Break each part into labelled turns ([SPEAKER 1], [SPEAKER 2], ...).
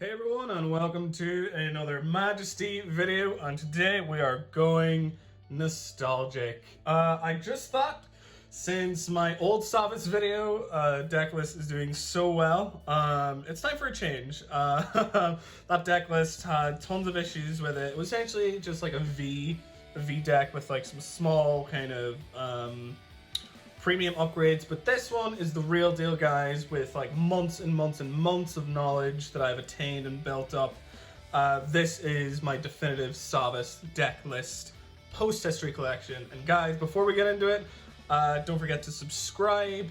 [SPEAKER 1] Hey everyone, and welcome to another Majesty video, and today we are going nostalgic. I just thought, since my old THAVAS video, Decklist is doing so well, it's time for a change. That Decklist had tons of issues with it. It was actually just like a V deck with like some small kind of premium upgrades, but this one is the real deal, guys, with like months and months and months of knowledge that I've attained and built up. This is my definitive THAVAS deck list post-history collection. And guys, before we get into it, don't forget to subscribe,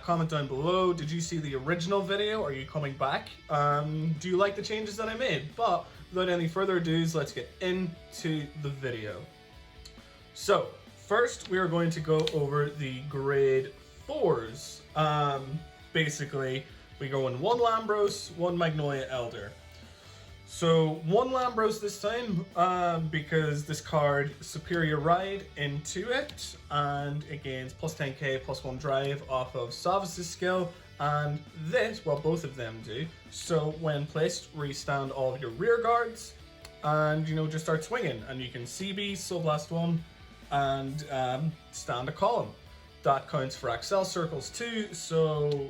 [SPEAKER 1] comment down below. Did you see the original video? Are you coming back? Do you like the changes that I made? But without any further ado, let's get into the video. So, first, we are going to go over the grade 4s. Basically, we go in 1 Lambros, 1 Magnolia Elder. So, 1 Lambros this time, because this card, Superior Ride into it, and it gains plus 10k, plus 1 drive off of THAVAS' skill, and this, well, both of them do. So, when placed, restand all of your rear guards, and, just start swinging, and you can CB, Soul Blast 1, and stand a column. That counts for Accel circles too, so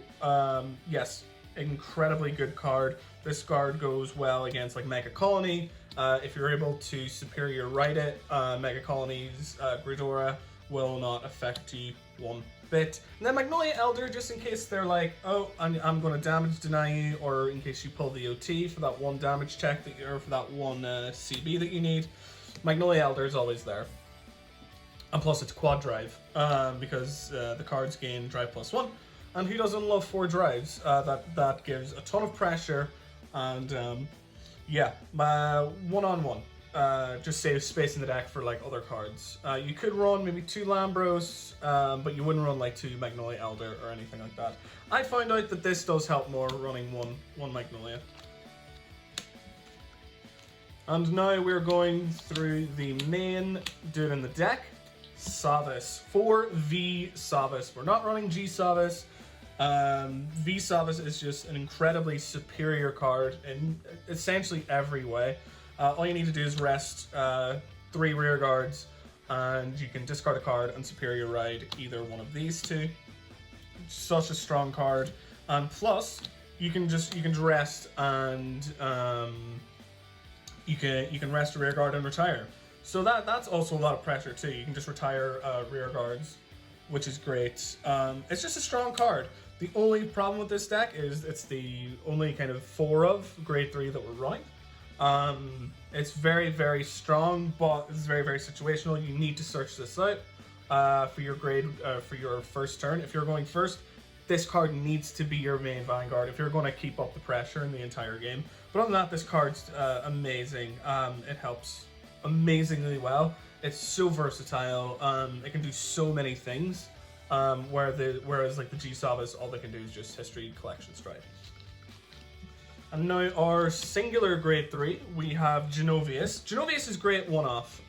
[SPEAKER 1] yes, incredibly good card. This card goes well against like Mega Colony. If you're able to Superior Ride it, Mega Colony's Gridora will not affect you one bit. And then Magnolia Elder, just in case they're like, oh, I'm going to damage deny you, or in case you pull the OT for that 1 damage check that or for that 1 CB that you need, Magnolia Elder is always there. And plus it's quad drive, because the cards gain drive plus 1, and who doesn't love 4 drives? That gives a ton of pressure, and yeah, one-on-one. Just saves space in the deck for like other cards. You could run maybe 2 Lambros, but you wouldn't run like 2 Magnolia Elder or anything like that. I found out that this does help more running one Magnolia. And now we're going through the main dude in the deck. THAVAS, 4V THAVAS. We're not running G THAVAS. V THAVAS is just an incredibly superior card in essentially every way. All you need to do is rest 3 rear guards, and you can discard a card and Superior Ride either one of these 2. Such a strong card, and plus you can rest and you can rest a rear guard and retire. So that's also a lot of pressure too. You can just retire rear guards, which is great. It's just a strong card. The only problem with this deck is it's the only kind of 4 of grade 3 that we're running. It's very, very strong, but it's very, very situational. You need to search this out for your for your first turn. If you're going first, this card needs to be your main Vanguard if you're going to keep up the pressure in the entire game. But other than that, this card's amazing. It helps amazingly well. It's so versatile. It can do so many things. Whereas like the G THAVAS, all they can do is just history, collection, stride. And now our singular grade 3, we have Genovius. Genovius is great one-off.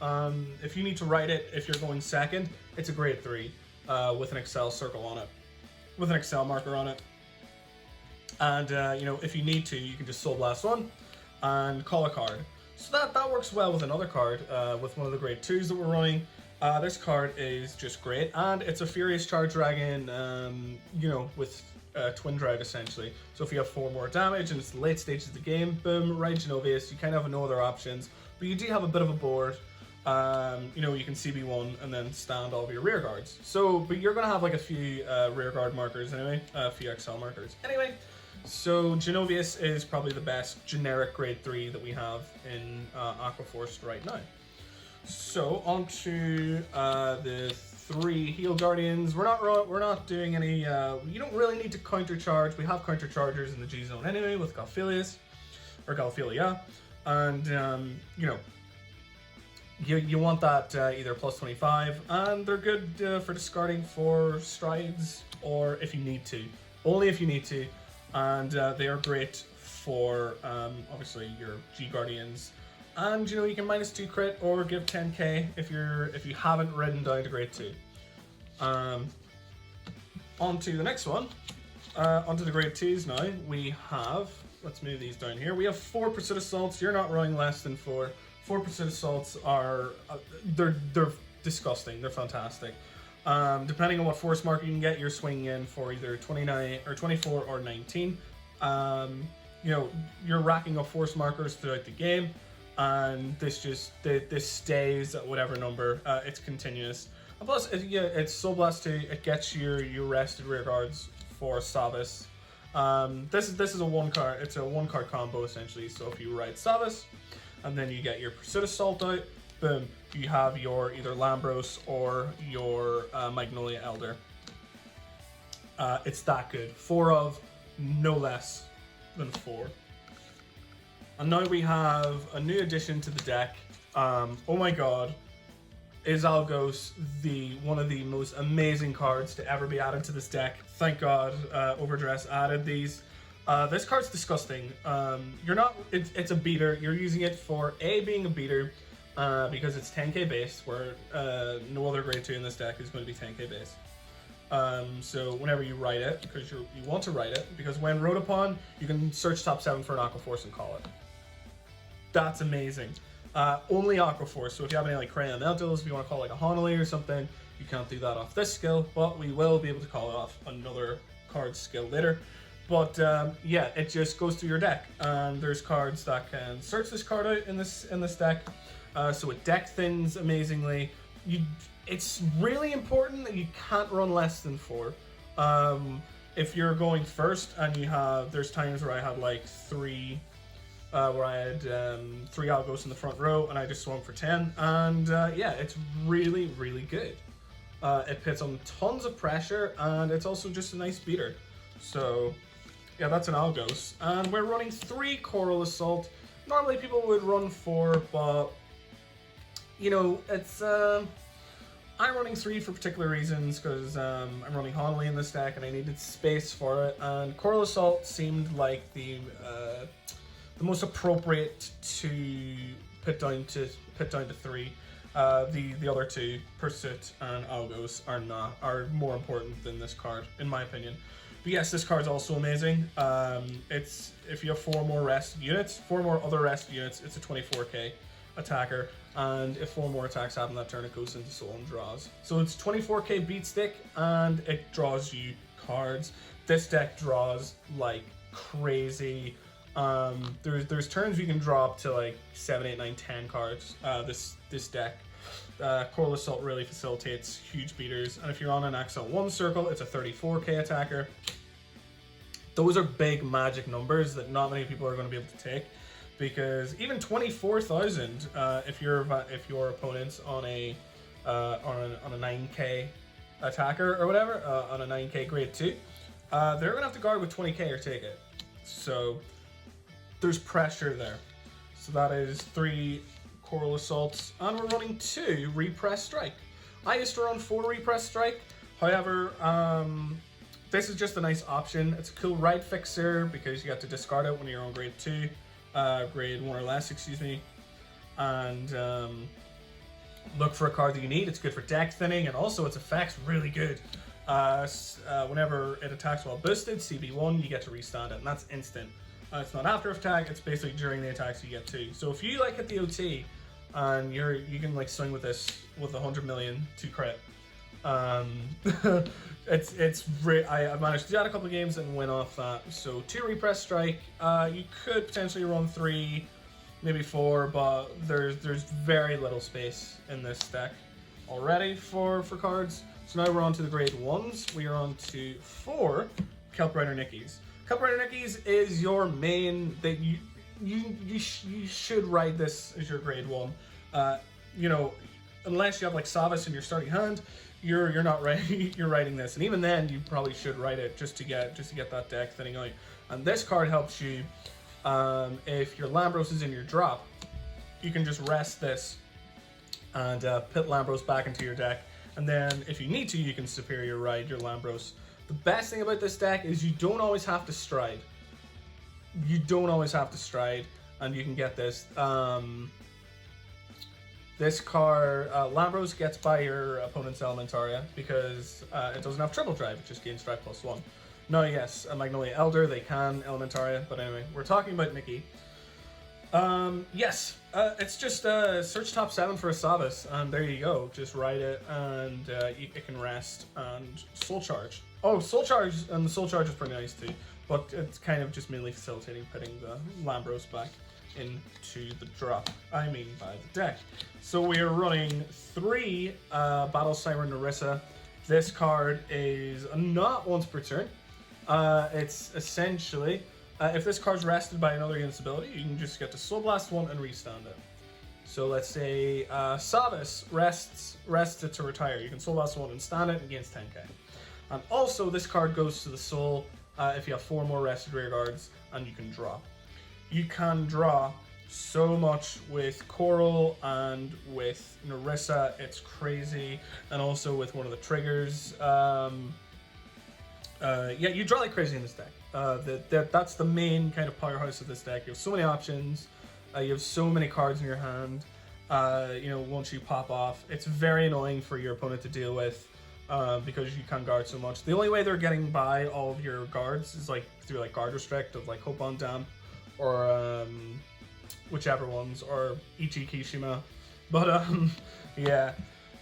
[SPEAKER 1] If you need to write it, if you're going second, it's a grade 3 with an Accel circle on it, with an Accel marker on it. And if you need to, you can just Soul Blast 1 and call a card. So that works well with another card, with one of the grade 2s that we're running. This card is just great, and it's a Furious Charge Dragon, with Twin Drive essentially. So if you have 4 more damage and it's the late stages of the game, boom, right Genovius, you kind of have no other options, but you do have a bit of a board. You can CB1 and then stand all of your rear guards. So, but you're going to have like a few rear guard markers anyway, a few Accel markers. Anyway, so Genovius is probably the best generic grade 3 that we have in Aquaforce right now. So on to the 3 Heal Guardians. We're not doing any. You don't really need to counter charge. We have counter chargers in the G zone anyway with Galphilius or Galphilia, and you want that either plus 25, and they're good for discarding for strides, or if you need to, only if you need to. And they are great for obviously your G Guardians, and you can -2 crit or give 10k if you haven't ridden down to grade 2. On to the next one. Onto the grade 2s now. We have let's move these down here. We have 4 Pursuit Assaults. You're not running less than 4. 4 Pursuit Assaults are they're disgusting. They're fantastic. Depending on what force marker you can get, you're swinging in for either 29 or 24 or 19. You know, you're racking up force markers throughout the game, and this stays at whatever number. It's continuous. And plus, it's Soul Blast 2. It gets your rested rear guards for THAVAS. This is a 1-card. It's a 1-card combo essentially. So if you ride THAVAS, and then you get your Pursuit Assault out, boom, you have your either Lambros or your Magnolia Elder. It's that good. 4 of, no less than 4. And now we have a new addition to the deck. Oh my god. Is Algos one of the most amazing cards to ever be added to this deck. Thank God will+dress added these. This card's disgusting. It's a beater. You're using it for being a beater because it's 10k base, where no other grade 2 in this deck is going to be 10k base. So whenever you write it, because you want to write it, because when wrote upon, you can search top 7 for an Aqua Force and call it. That's amazing. Only Aqua Force, so if you have any like Crayon Elementals, if you want to call like a Honolly or something, you can't do that off this skill, but we will be able to call it off another card skill later. But yeah, it just goes through your deck, and there's cards that can search this card out in this deck. So it deck thins amazingly. It's really important that you can't run less than 4. If you're going first and there's times where I had like 3. Where I had 3 Algos in the front row, and I just swung for 10, and yeah, it's really, really good. It puts on tons of pressure, and it's also just a nice beater. So yeah, that's an Algos, and we're running 3 Coral Assault. Normally people would run 4, but you know, it's I'm running 3 for particular reasons, because I'm running Honolly in this deck and I needed space for it, and Coral Assault seemed like the most appropriate to put down to 3. The other 2, Pursuit and Algos, are more important than this card, in my opinion. But yes, this card's also amazing. It's if you have 4 more rested units, 4 more other rested units, it's a 24k attacker, and if 4 more attacks happen that turn, it goes into soul and draws. So it's 24k beat stick, and it draws you cards. This deck draws like crazy. There's turns you can draw up to like 7, 8, 9, 10 cards. This deck, Coral Assault really facilitates huge beaters, and if you're on an XL1 circle, it's a 34k attacker. Those are big magic numbers that not many people are going to be able to take, because even 24,000, if your opponent's on a 9k attacker or whatever, on a 9k grade 2, they're gonna have to guard with 20k or take it. So there's pressure there. So that is 3 Coral Assaults, and we're running 2 Repress Strike. I used to run 4 Repress Strike, however, this is just a nice option. It's a cool ride fixer because you have to discard it when you're on grade 2, grade 1 or less, excuse me, and look for a card that you need. It's good for deck thinning, and also its effect's really good. Whenever it attacks while boosted, CB1, you get to restand it, and that's instant. It's not after attack, it's basically during the attacks you get 2. So if you like hit the OT and you can like swing with this with 100 million to crit, I've managed to do that a couple of games and win off that. So 2 Repress Strike, you could potentially run 3, maybe 4, but there's very little space in this deck already for cards. So now we're on to the grade 1s. We are on to 4 Kelp Rider Nickies. Kelp Rider Nickies is your main, that you should ride this as your grade 1. You know, unless you have like THAVAS in your starting hand, you're not writing you're writing this, and even then you probably should write it just to get that deck thinning out. And this card helps you if your Lambros is in your drop, you can just rest this and put Lambros back into your deck, and then if you need to, you can superior ride your Lambros. The best thing about this deck is you don't always have to stride. You don't always have to stride, and you can get this. This card, Lambros gets by your opponent's Elementaria because it doesn't have triple drive, it just gains drive +1. No, yes, a Magnolia Elder, they can Elementaria, but anyway, we're talking about Nikki. Yes, it's just search top 7 for a Savas, and there you go. Just ride it, and it can rest and Soul Charge. Oh, Soul Charge, and the Soul Charge is pretty nice too, but it's kind of just mainly facilitating putting the Lambros back into the drop. I mean, by the deck. So we are running 3 Battle Siren Narissa. This card is not once per turn. It's essentially, if this card's rested by another unit's ability, you can just get to Soul Blast 1 and restand it. So let's say Savas rests it to retire. You can Soul Blast 1 and stand it and gains 10k. And also, this card goes to the Soul if you have 4 more rested rear guards, and you can draw. You can draw so much with Coral and with Narissa, it's crazy, and also with one of the triggers. Yeah, you draw like crazy in this deck. That's the main kind of powerhouse of this deck. You have so many options, you have so many cards in your hand. You know, once you pop off, it's very annoying for your opponent to deal with because you can guard so much. The only way they're getting by all of your guards is like through like guard restrict of like Hope on Damp or whichever ones, or Ichi Kishima. But yeah,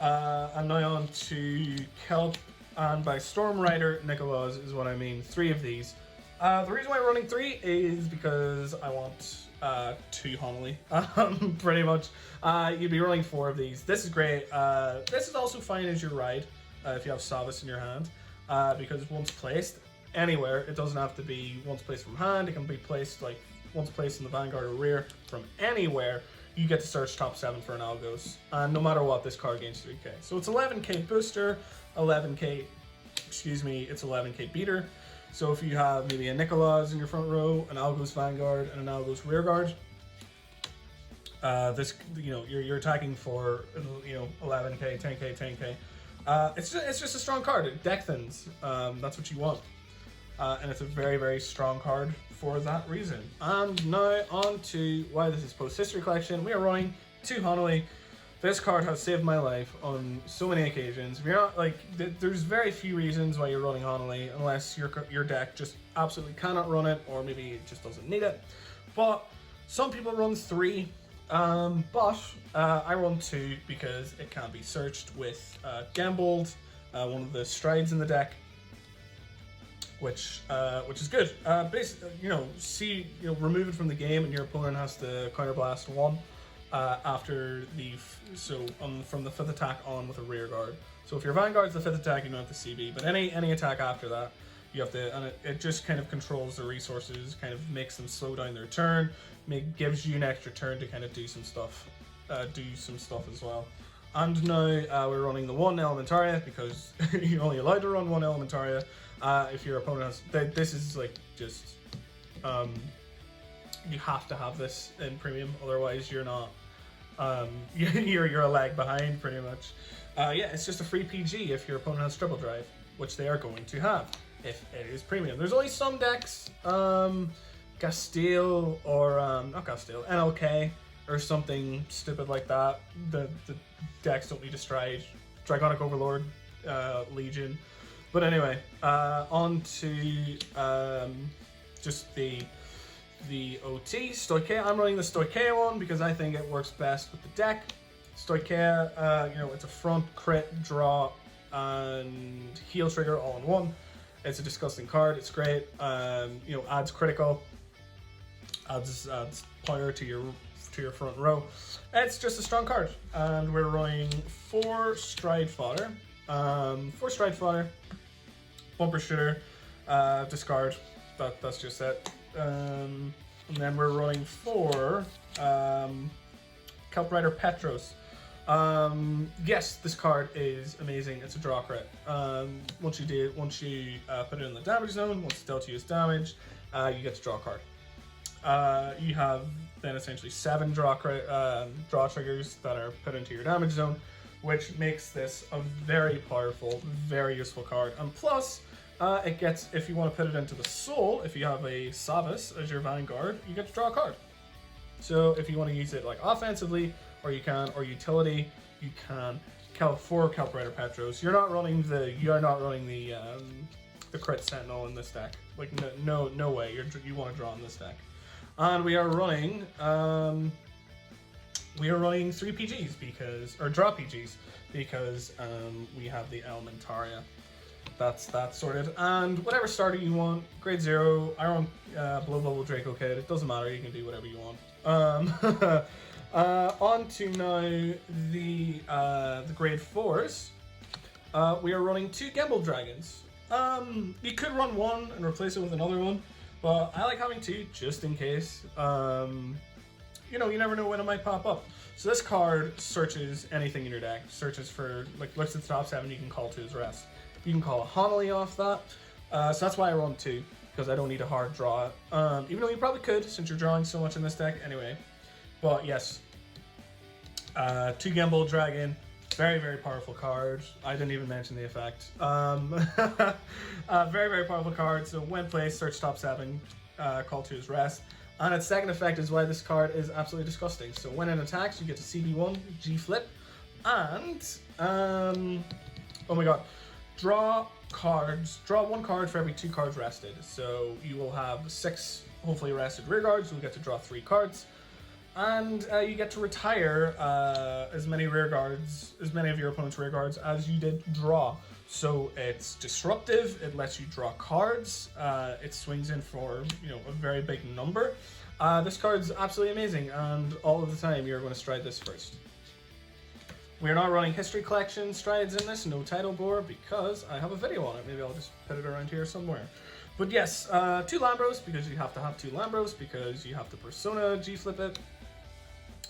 [SPEAKER 1] and now on to Kelp, and by Storm Rider Nicholas is what I mean. 3 of these. The reason why I'm running 3 is because I want 2 Homily. Pretty much. You'd be running 4 of these. This is great. This is also fine as your ride if you have Savas in your hand, because once placed anywhere, it doesn't have to be once placed from hand. It can be placed like once placed in the Vanguard or rear from anywhere. You get to search top 7 for an Algos, and no matter what, this card gains 3k. So it's 11k booster, 11k, excuse me, it's 11k beater. So if you have maybe a Nicholas in your front row, an Algos Vanguard, and an Algos rear guard, this, you know, you're attacking for, you know, 11k, 10k, 10k. It's just a strong card. It deck thins. That's what you want. And it's a very, very strong card for that reason. And now on to why this is post-history collection. We are running 2 Honolly. This card has saved my life on so many occasions. If you're not, like, there's very few reasons why you're running Honolly, unless your deck just absolutely cannot run it, or maybe it just doesn't need it. But some people run 3, but I run 2 because it can be searched with Gambold, one of the strides in the deck, which is good. Basically, you know, remove it from the game, and your opponent has to counterblast 1 after from the 5th attack on with a rear guard. So if your Vanguard's the 5th attack, you don't have to CB, but any attack after that, you have to, and it just kind of controls the resources, kind of makes them slow down their turn, gives you an extra turn to kind of do some stuff as well. And now we're running the 1 Elementaria because you're only allowed to run 1 Elementaria. If your opponent has, this is like just, you have to have this in premium, otherwise you're not, you're a lag behind pretty much. Yeah, it's just a free PG if your opponent has triple drive, which they are going to have if it is premium. There's only some decks, Castile or not Castile, NLK or something stupid like that. The decks don't need to stride. Dragonic Overlord, Legion. But anyway, on to just the OT, Stoicheia. I'm running the Stoicheia one because I think it works best with the deck. Stoicheia, you know, it's a front, crit, draw, and heal trigger all in one. It's a disgusting card. It's great. You know, adds critical, adds power to your front row. It's just a strong card, and we're running 4 stride fodder. 4 stride fodder, bumper shooter, discard. That's just it. And then we're running 4 Kelp Rider Petros. Yes, this card is amazing. It's a draw crit. Once you put it in the damage zone, once it's dealt to use damage, you get to draw a card. You have then essentially 7 draw triggers that are put into your damage zone, which makes this a very powerful, very useful card. And plus, it gets, if you want to put it into the Soul, if you have a Savas as your Vanguard, you get to draw a card. So if you want to use it like offensively, or utility, you can. 4 Kelp Rider Petros. You are not running the the crit sentinel in this deck. Like no way you want to draw in this deck. And we are running 3 PGs because, or draw PGs because we have the Elementaria. That's that sorted. And whatever starter you want, grade 0. I run Blow Bubble Draco Kid. It doesn't matter. You can do whatever you want. On to now the grade 4s. We are running 2 Gimbal Dragons. You could run one and replace it with another one, but I like having 2 just in case. You know, you never know when it might pop up. So this card searches anything in your deck. Searches for, like, looks at the top 7 you can call to his rest. You can call a Honolly off that. So that's why I run 2, because I don't need a hard draw. Even though you probably could, since you're drawing so much in this deck anyway. But yes, 2 Gimbal Dragon, very, very powerful card. I didn't even mention the effect. Very, very powerful card. So when placed, search top 7, call to his rest. And its second effect is why this card is absolutely disgusting. So when it attacks, you get to CB1, G-flip, and oh my god, draw cards. Draw 1 card for every 2 cards rested. So you will have 6 hopefully rested rear guards. You'll get to draw 3 cards. And you get to retire as many rear guards, as many of your opponent's rear guards as you did draw. So it's disruptive, it lets you draw cards, it swings in for, you know, a very big number. This card's absolutely amazing, and all of the time you're going to stride this first. We're not running History Collection strides in this, no title board, because I have a video on it. Maybe I'll just put it around here somewhere. But yes, 2 Lambros, because you have to have 2 Lambros, because you have to Persona G-flip it.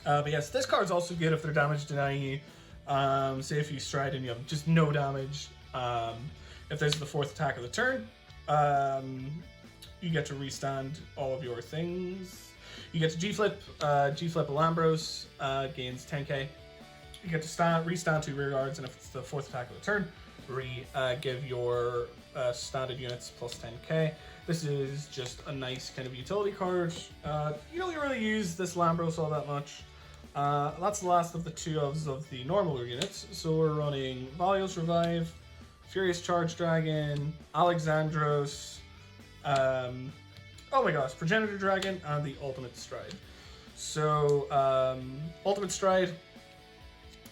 [SPEAKER 1] But yes, this card's also good if they're damage denying you. Say if you stride and you have just no damage. If there's the 4th attack of the turn, you get to restand all of your things. You get to G-flip G-flip Alambros, gains 10k. You get to restand 2 rear guards, and if it's the 4th attack of the turn, give your standard units plus 10k. This is just a nice kind of utility card. You don't really use this Lambros all that much. That's the last of the 2 of the normal units. So we're running Valios Revive, Furious Charge Dragon, Alexandros, oh my gosh, Progenitor Dragon, and the Ultimate Stride. So Ultimate Stride,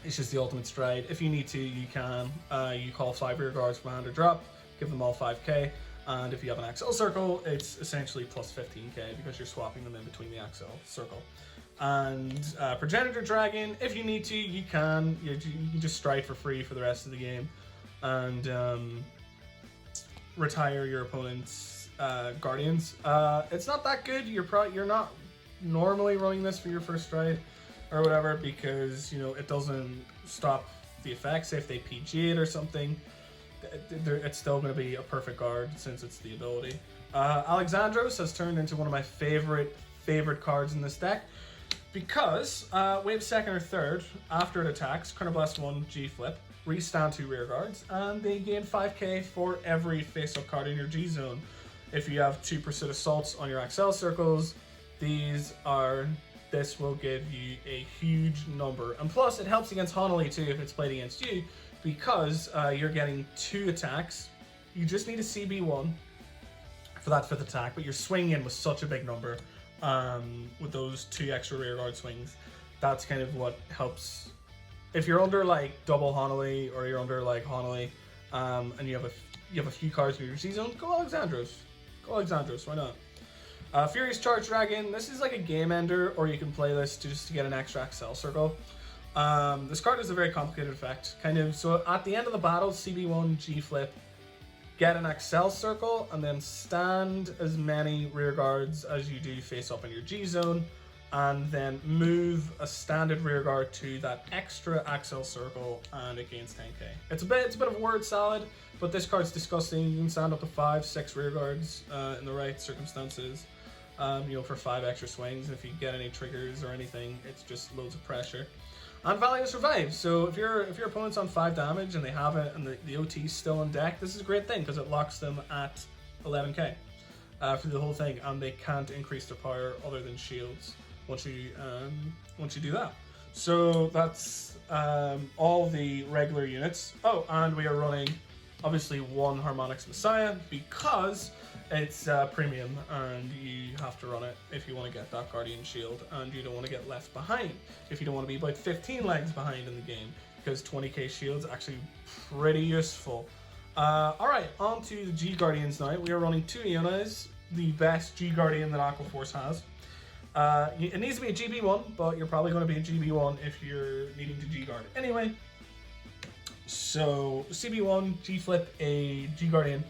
[SPEAKER 1] it's just the Ultimate Stride. If you need to, you can. You call 5 rear guards from hand or drop, give them all 5k, and if you have an Axel Circle, it's essentially plus 15k because you're swapping them in between the Axel Circle. And Progenitor Dragon, if you need to, you can. You can just stride for free for the rest of the game, and retire your opponent's Guardians. It's not that good. You're not normally running this for your first stride or whatever, because, you know, it doesn't stop the effects. Say if they PG it or something, it's still going to be a perfect guard since it's the ability. Alexandros has turned into one of my favorite cards in this deck, because wave 2nd or 3rd, after it attacks, Chronoblast 1 G-flip, restand 2 rear guards, and they gain 5k for every face-up card in your G-zone. If you have 2 Pursuit Assaults on your Axel Circles, this will give you a huge number. And plus, it helps against Honolly too if it's played against you, because you're getting 2 attacks. You just need a CB1 for that 5th attack, but you're swinging in with such a big number with those 2 extra rear guard swings. That's kind of what helps. If you're under like double Honolly, or you're under like Honolly, and you have a few cards in your C-zone, go Alexandros. Go Alexandros, why not? Furious Charge Dragon, this is like a game ender, or you can play this just to get an extra Axel Circle. This card is a very complicated effect, kind of. So at the end of the battle, CB1 G-flip, get an Axel Circle, and then stand as many rear guards as you do face up in your G-zone, and then move a standard rear guard to that extra Axel Circle, and it gains 10k. It's a bit of a word salad, but this card's disgusting. You can stand up to 5-6 rear guards in the right circumstances, you know, for 5 extra swings. If you get any triggers or anything, it's just loads of pressure. And Valios Revive. So if your opponent's on 5 damage and they have it, and the OT's still in deck, this is a great thing because it locks them at 11k for the whole thing, and they can't increase their power other than shields once you do that. So that's all the regular units. Oh, and we are running obviously 1 Harmonix Messiah because it's premium and you have to run it if you want to get that Guardian Shield, and you don't want to get left behind if you don't want to be about 15 legs behind in the game, because 20k shield's actually pretty useful. Alright, on to the G Guardians now. We are running 2 Ionas, the best G Guardian that Aquaforce has. It needs to be a GB1, but you're probably going to be a GB1 if you're needing to G Guard. Anyway, so CB1, G Flip, a G Guardian,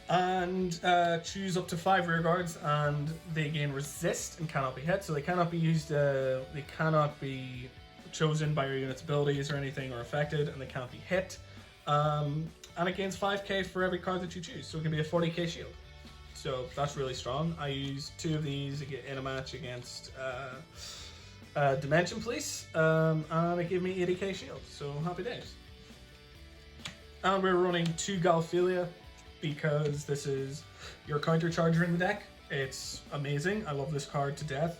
[SPEAKER 1] and choose up to 5 rear guards, and they gain resist and cannot be hit, so they cannot be used, they cannot be chosen by your unit's abilities or anything or affected, and they cannot be hit. And it gains 5k for every card that you choose, so it can be a 40k shield. So that's really strong. I used 2 of these in a match against Dimension Police, and it gave me 80k shield, so happy days. And we're running 2 Galphilia because this is your counter charger in the deck. It's amazing. I love this card to death.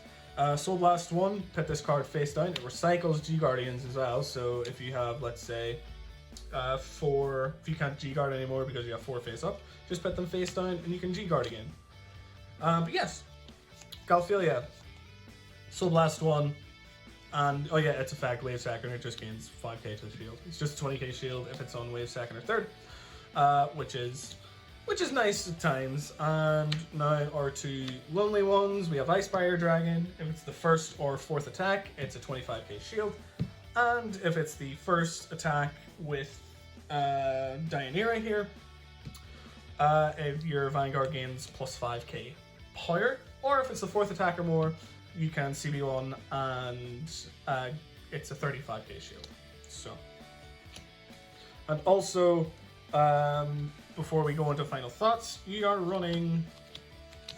[SPEAKER 1] Soul Blast 1, put this card face down. It recycles G Guardians as well, so if you have, let's say, 4, if you can't G Guard anymore because you have 4 face up, just put them face down and you can G Guard again. But yes, Galphilia, Soul Blast 1, and oh yeah, its effect, Wave Second, it just gains 5k to the shield. It's just a 20k shield if it's on Wave Second or Third, which is nice at times. And now our 2 lonely ones, we have Ice Barrier Dragon. If it's the 1st or 4th attack, it's a 25k shield. And if it's the 1st attack with Dionera here, if your Vanguard gains plus 5k power, or if it's the 4th attack or more, you can CB1 and it's a 35k shield. So, and also, before we go into final thoughts, you are running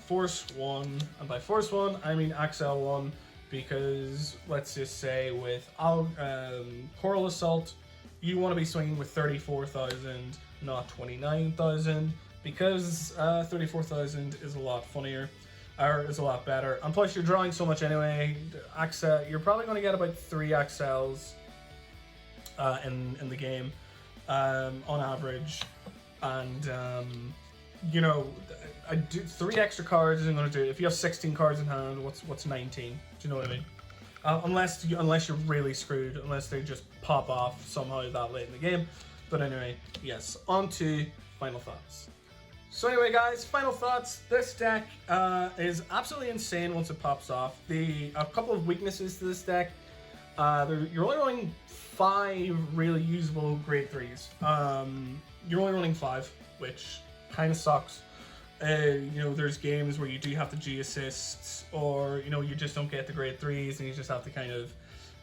[SPEAKER 1] Force 1, and by Force 1 I mean Axel 1, because let's just say with Coral Assault, you want to be swinging with 34,000, not 29,000, because 34,000 is a lot funnier, or is a lot better, and plus you're drawing so much anyway. Axel, you're probably going to get about 3 Axels in the game on average, and you know, 3 extra cards isn't going to do it. If you have 16 cards in hand, what's 19? Do you know what I mean? Unless you're really screwed, unless they just pop off somehow that late in the game. But anyway, yes, on to final thoughts. So anyway, guys, final thoughts. This deck is absolutely insane once it pops off. A couple of weaknesses to this deck. You're only running 5 really usable grade 3s. You're only running 5, which kind of sucks. You know, there's games where you do have to G assists, or you know, you just don't get the grade 3s, and you just have to kind of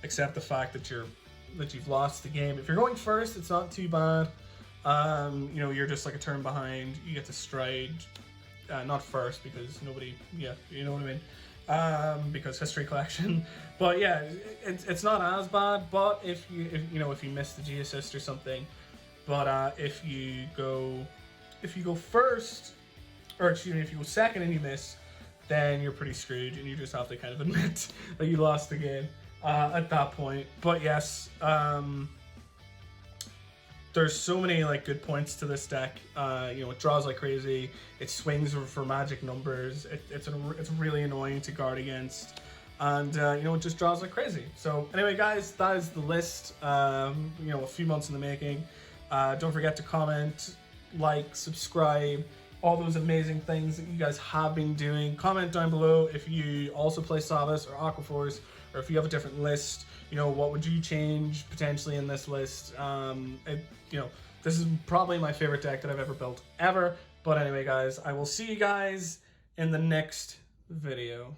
[SPEAKER 1] accept the fact that you've lost the game. If you're going first, it's not too bad. You know, you're just like a turn behind. You get to stride, not first because nobody. Yeah, you know what I mean. Because history collection. But yeah, it's not as bad. But if you miss the G assist or something, but if you go first, or excuse me, if you go second and you miss, then you're pretty screwed, and you just have to kind of admit that you lost the game at that point. But yes, there's so many like good points to this deck. You know, it draws like crazy. It swings for magic numbers. It's really annoying to guard against, and you know, it just draws like crazy. So anyway, guys, that is the list. You know, a few months in the making. Don't forget to comment, like, subscribe, all those amazing things that you guys have been doing. Comment down below if you also play THAVAS or Aquaforce, or if you have a different list. You know, what would you change potentially in this list? You know, this is probably my favorite deck that I've ever built ever. But anyway, guys, I will see you guys in the next video.